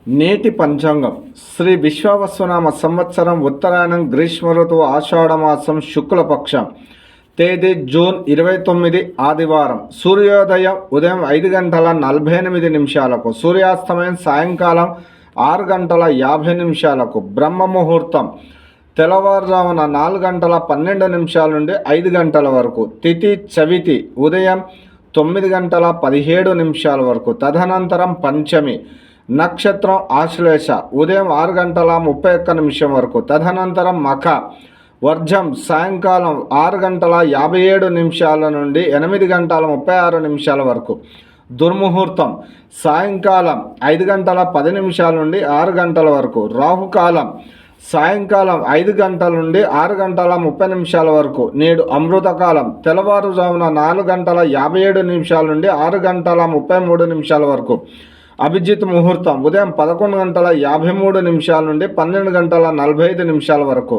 నేటి పంచాంగం శ్రీ విశ్వావసునామ సంవత్సరం ఉత్తరాయణం గ్రీష్మ ఋతువు ఆషాఢమాసం శుక్లపక్షం తేదీ జూన్ 29 ఆదివారం. సూర్యోదయం ఉదయం 5:48 సూర్యాస్తమయం సాయంకాలం 6:50 బ్రహ్మ ముహూర్తం తెల్లవారుజామున 4:12 నుండి 5 గంటల వరకు. తిథి చవితి ఉదయం 9:17 వరకు. తదనంతరం పంచమి. నక్షత్రం ఆశ్లేష ఉదయం 6:31 వరకు. తదనంతరం మఖ. వర్జం సాయంకాలం 6:57 నుండి 8:36 వరకు. దుర్ముహూర్తం సాయంకాలం 5:10 నుండి 6 గంటల వరకు. రాహుకాలం సాయంకాలం 5 గంటల నుండి 6:30 వరకు. నేడు అమృతకాలం తెల్లవారుజామున 4:57 నుండి 6:33 వరకు. అభిజిత్ ముహూర్తం ఉదయం 11:53 నుండి 12:45 వరకు.